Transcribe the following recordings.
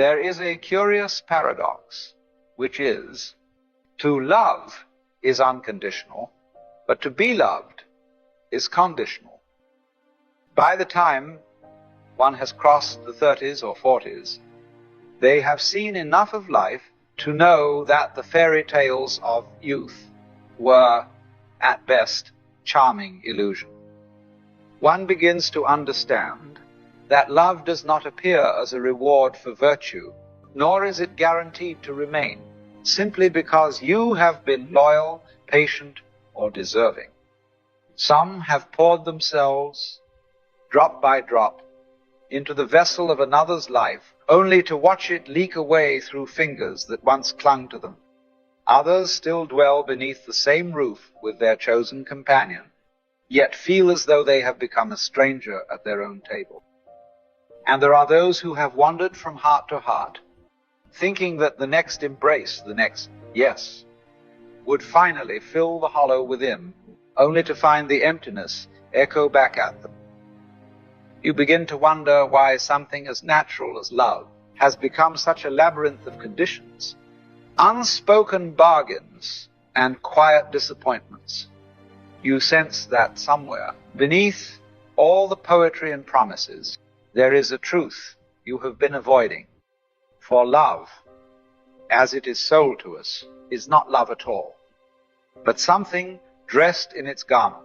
there is a curious paradox, which is, to love is unconditional, but to be loved is conditional. By the time one has crossed the 30s or 40s, they have seen enough of life to know that the fairy tales of youth were, at best, charming illusion. One begins to understand that love does not appear as a reward for virtue, nor is it guaranteed to remain, simply because you have been loyal, patient, or deserving. Some have poured themselves, drop by drop, into the vessel of another's life, only to watch it leak away through fingers that once clung to them. Others still dwell beneath the same roof with their chosen companion, yet feel as though they have become a stranger at their own table. And there are those who have wandered from heart to heart, thinking that the next embrace, the next yes, would finally fill the hollow within, only to find the emptiness echo back at them. You begin to wonder why something as natural as love has become such a labyrinth of conditions, unspoken bargains, and quiet disappointments. You sense that somewhere, beneath all the poetry and promises, there is a truth you have been avoiding. For love, as it is sold to us, is not love at all, but something dressed in its garment.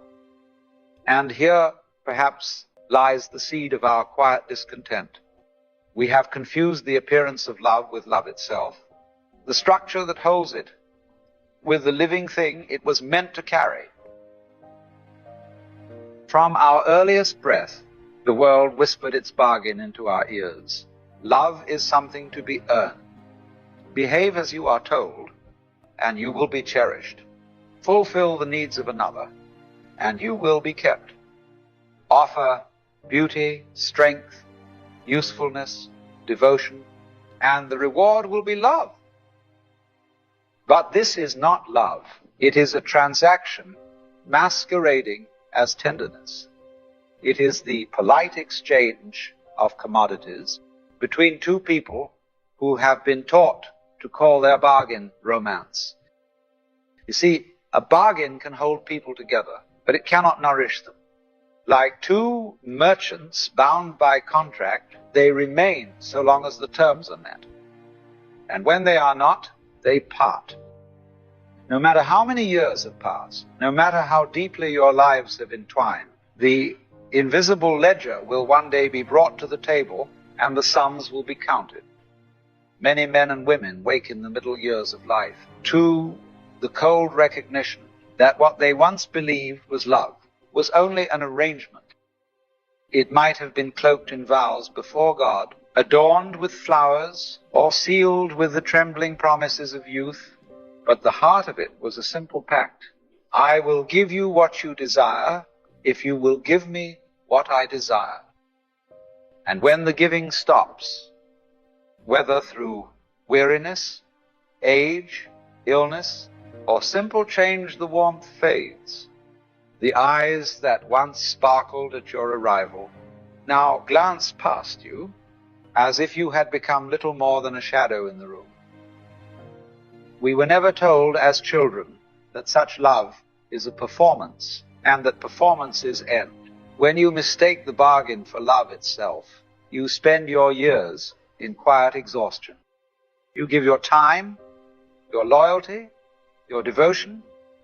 And here, perhaps, lies the seed of our quiet discontent. We have confused the appearance of love with love itself, the structure that holds it, with the living thing it was meant to carry. From our earliest breath, the world whispered its bargain into our ears. Love is something to be earned. Behave as you are told, and you will be cherished. Fulfill the needs of another, and you will be kept. Offer beauty, strength, usefulness, devotion, and the reward will be love. But this is not love. It is a transaction masquerading as tenderness. It is the polite exchange of commodities between two people who have been taught to call their bargain romance. You see, a bargain can hold people together, but it cannot nourish them. Like two merchants bound by contract, they remain so long as the terms are met. And when they are not, they part. No matter how many years have passed, no matter how deeply your lives have entwined, the invisible ledger will one day be brought to the table and the sums will be counted. Many men and women wake in the middle years of life to the cold recognition that what they once believed was love was only an arrangement. It might have been cloaked in vows before God, adorned with flowers, or sealed with the trembling promises of youth, but the heart of it was a simple pact. I will give you what you desire if you will give me what I desire. And when the giving stops, whether through weariness, age, illness, or simple change, the warmth fades. The eyes that once sparkled at your arrival now glance past you as if you had become little more than a shadow in the room. We were never told as children that such love is a performance and that performances end. When you mistake the bargain for love itself, you spend your years in quiet exhaustion. You give your time, your loyalty, your devotion,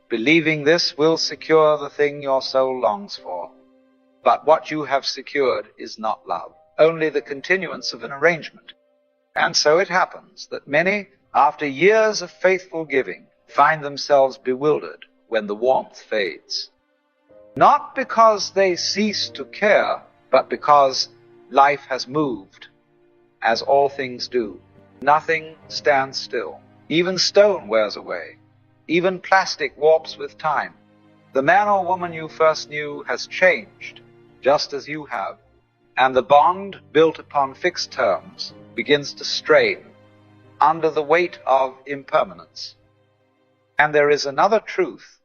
believing this will secure the thing your soul longs for. But what you have secured is not love, only the continuance of an arrangement. And so it happens that many, after years of faithful giving, find themselves bewildered when the warmth fades. Not because they cease to care, but because life has moved, as all things do. Nothing stands still. Even stone wears away. Even plastic warps with time. The man or woman you first knew has changed, just as you have, and the bond built upon fixed terms begins to strain under the weight of impermanence. And there is another truth,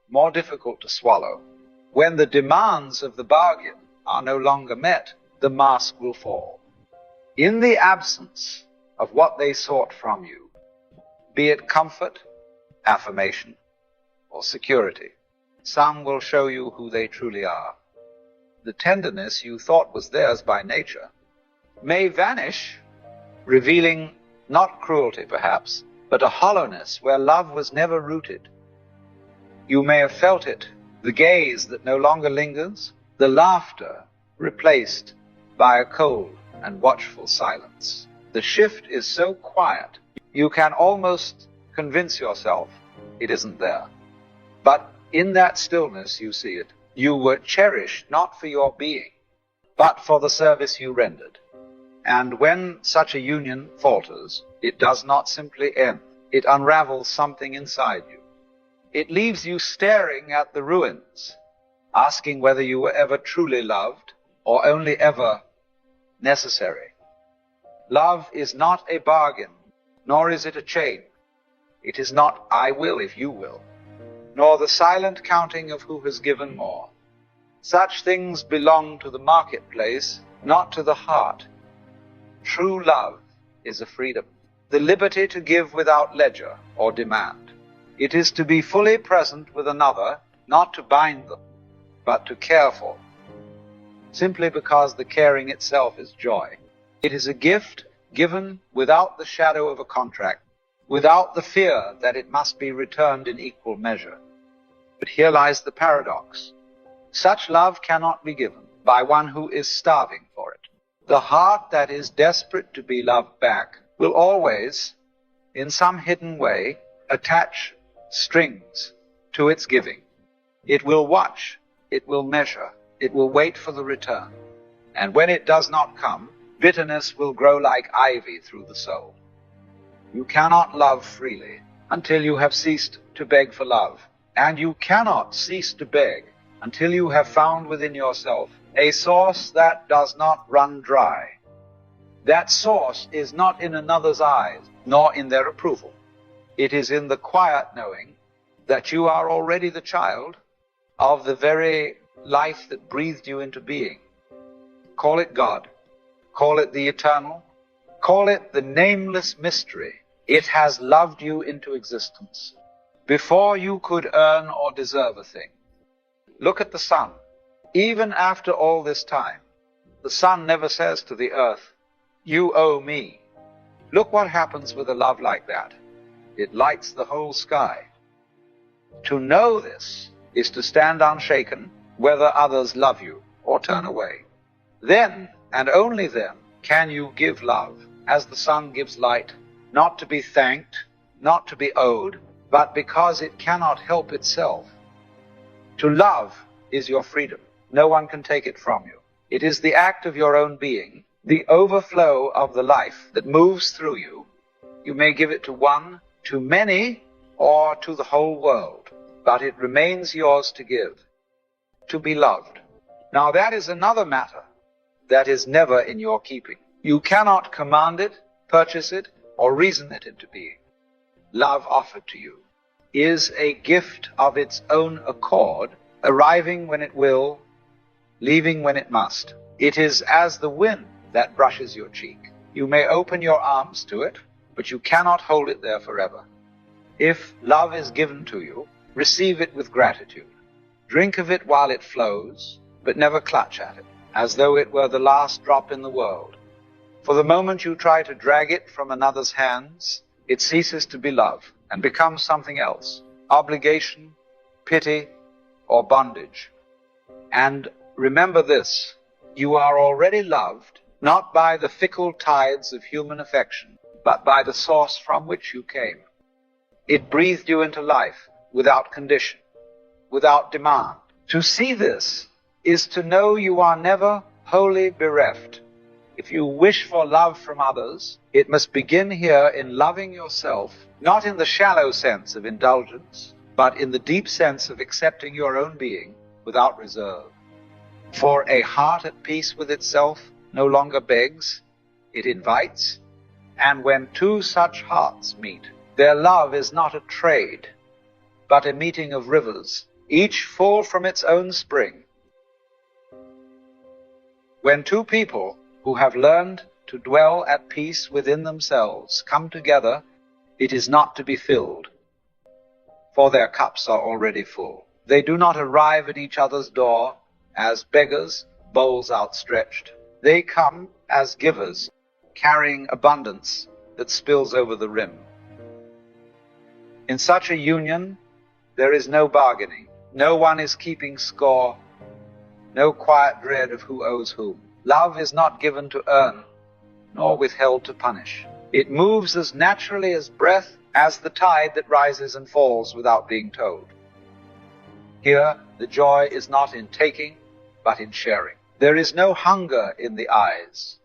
more difficult to swallow. When the demands of the bargain are no longer met, the mask will fall. In the absence of what they sought from you, be it comfort, affirmation, or security. Some will show you who they truly are. The tenderness you thought was theirs by nature may vanish, revealing not cruelty perhaps, but a hollowness where love was never rooted. You may have felt it, the gaze that no longer lingers, the laughter replaced by a cold and watchful silence. The shift is so quiet, you can almost convince yourself it isn't there. But in that stillness you see it. You were cherished not for your being, but for the service you rendered. And when such a union falters, it does not simply end. It unravels something inside you. It leaves you staring at the ruins, asking whether you were ever truly loved or only ever necessary. Love is not a bargain, nor is it a chain. It is not "I will if you will," nor the silent counting of who has given more. Such things belong to the marketplace, not to the heart. True love is a freedom, the liberty to give without ledger or demand. It is to be fully present with another, not to bind them, but to care for them, simply because the caring itself is joy. It is a gift given without the shadow of a contract, without the fear that it must be returned in equal measure. But here lies the paradox. Such love cannot be given by one who is starving for it. The heart that is desperate to be loved back will always, in some hidden way, attach strings to its giving. It will watch, it will measure, it will wait for the return. And when it does not come, bitterness will grow like ivy through the soul. You cannot love freely until you have ceased to beg for love. And you cannot cease to beg until you have found within yourself a source that does not run dry. That source is not in another's eyes, nor in their approval. It is in the quiet knowing that you are already the child of the very life that breathed you into being. Call it God. Call it the eternal. Call it the nameless mystery. It has loved you into existence before you could earn or deserve a thing. Look at the sun. Even after all this time, the sun never says to the earth, "You owe me." Look what happens with a love like that. It lights the whole sky. To know this is to stand unshaken, whether others love you or turn away. Then, and only then, can you give love as the sun gives light, not to be thanked, not to be owed, but because it cannot help itself. To love is your freedom. No one can take it from you. It is the act of your own being, the overflow of the life that moves through you. You may give it to one, to many, or to the whole world, but it remains yours to give, to be loved. Now that is another matter that is never in your keeping. You cannot command it, purchase it, or reason it into being. Love offered to you is a gift of its own accord, arriving when it will, leaving when it must. It is as the wind that brushes your cheek. You may open your arms to it, but you cannot hold it there forever. If love is given to you, receive it with gratitude. Drink of it while it flows, but never clutch at it, as though it were the last drop in the world. For the moment you try to drag it from another's hands, it ceases to be love and becomes something else, obligation, pity, or bondage. And remember this, you are already loved, not by the fickle tides of human affection, but by the source from which you came. It breathed you into life without condition, without demand. To see this is to know you are never wholly bereft. If you wish for love from others, it must begin here in loving yourself, not in the shallow sense of indulgence, but in the deep sense of accepting your own being without reserve. For a heart at peace with itself no longer begs, it invites, and when two such hearts meet, their love is not a trade, but a meeting of rivers, each full from its own spring. When two people who have learned to dwell at peace within themselves, come together, it is not to be filled, for their cups are already full. They do not arrive at each other's door as beggars, bowls outstretched. They come as givers, carrying abundance that spills over the rim. In such a union, there is no bargaining. No one is keeping score, no quiet dread of who owes whom. Love is not given to earn, nor withheld to punish. It moves as naturally as breath, as the tide that rises and falls without being told. Here, the joy is not in taking, but in sharing. There is no hunger in the eyes,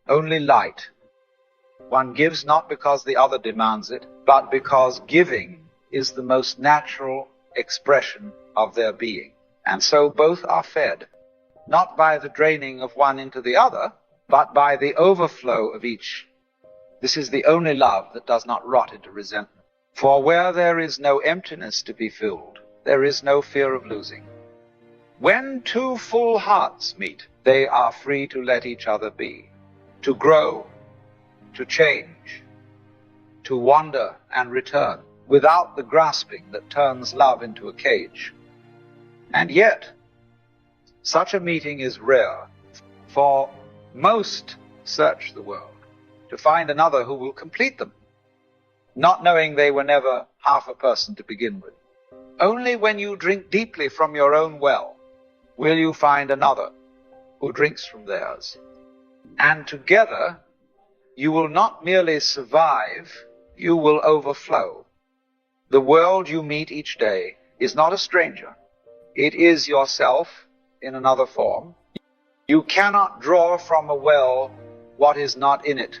only light. One gives not because the other demands it, but because giving is the most natural expression of their being. And so both are fed, not by the draining of one into the other, but by the overflow of each. This is the only love that does not rot into resentment. For where there is no emptiness to be filled, there is no fear of losing. When two full hearts meet, they are free to let each other be, to grow, to change, to wander and return, without the grasping that turns love into a cage. And yet, such a meeting is rare, for most search the world to find another who will complete them, not knowing they were never half a person to begin with. Only when you drink deeply from your own well will you find another who drinks from theirs. And together you will not merely survive, you will overflow. The world you meet each day is not a stranger. It is yourself in another form. You cannot draw from a well what is not in it,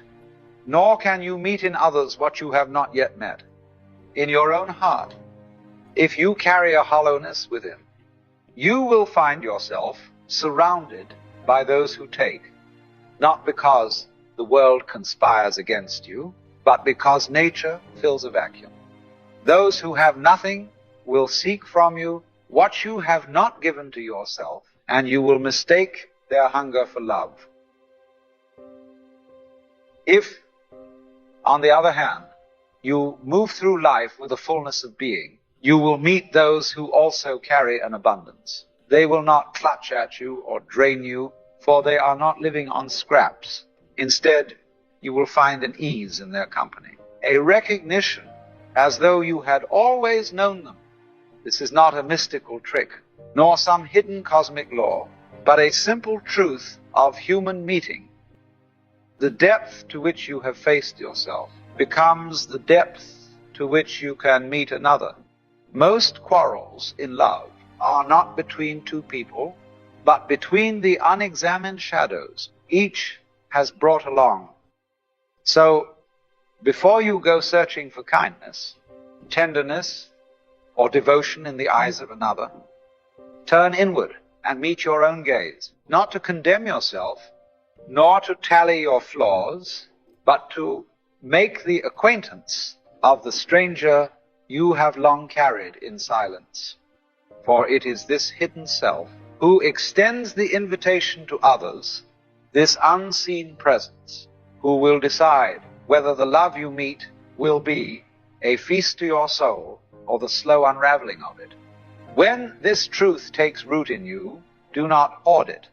nor can you meet in others what you have not yet met. In your own heart, if you carry a hollowness within, you will find yourself surrounded by those who take, not because the world conspires against you, but because nature fills a vacuum. Those who have nothing will seek from you what you have not given to yourself, and you will mistake their hunger for love. If, on the other hand, you move through life with a fullness of being, you will meet those who also carry an abundance. They will not clutch at you or drain you, for they are not living on scraps. Instead, you will find an ease in their company, a recognition as though you had always known them. This is not a mystical trick, nor some hidden cosmic law, but a simple truth of human meeting. The depth to which you have faced yourself becomes the depth to which you can meet another. Most quarrels in love are not between two people, but between the unexamined shadows each has brought along. So, before you go searching for kindness, tenderness, or devotion in the eyes of another, turn inward and meet your own gaze, not to condemn yourself, nor to tally your flaws, but to make the acquaintance of the stranger you have long carried in silence. For it is this hidden self who extends the invitation to others, this unseen presence, who will decide whether the love you meet will be a feast to your soul or the slow unraveling of it. When this truth takes root in you, do not hoard it.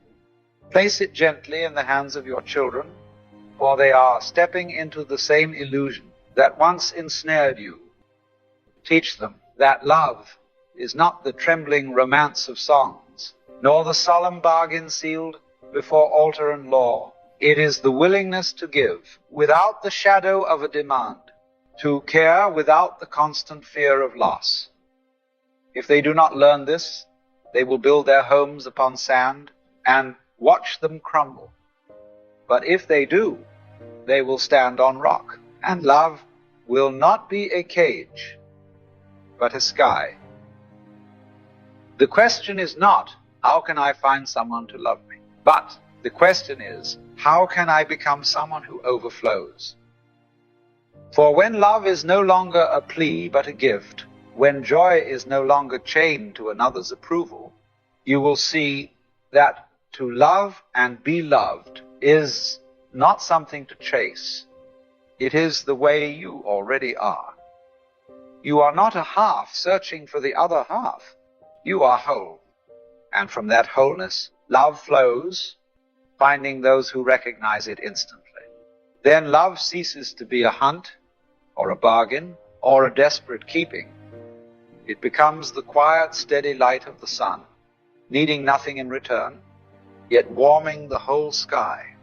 Place it gently in the hands of your children, for they are stepping into the same illusion that once ensnared you. Teach them that love is not the trembling romance of songs, nor the solemn bargain sealed before altar and law. It is the willingness to give without the shadow of a demand, to care without the constant fear of loss. If they do not learn this, they will build their homes upon sand and watch them crumble. But if they do, they will stand on rock, and love will not be a cage, but a sky. The question is not, how can I find someone to love me? But the question is, how can I become someone who overflows? For when love is no longer a plea but a gift, when joy is no longer chained to another's approval, you will see that to love and be loved is not something to chase. It is the way you already are. You are not a half searching for the other half. You are whole. And from that wholeness, love flows, finding those who recognize it instantly. Then love ceases to be a hunt, or a bargain, or a desperate keeping. It becomes the quiet, steady light of the sun, needing nothing in return, yet warming the whole sky.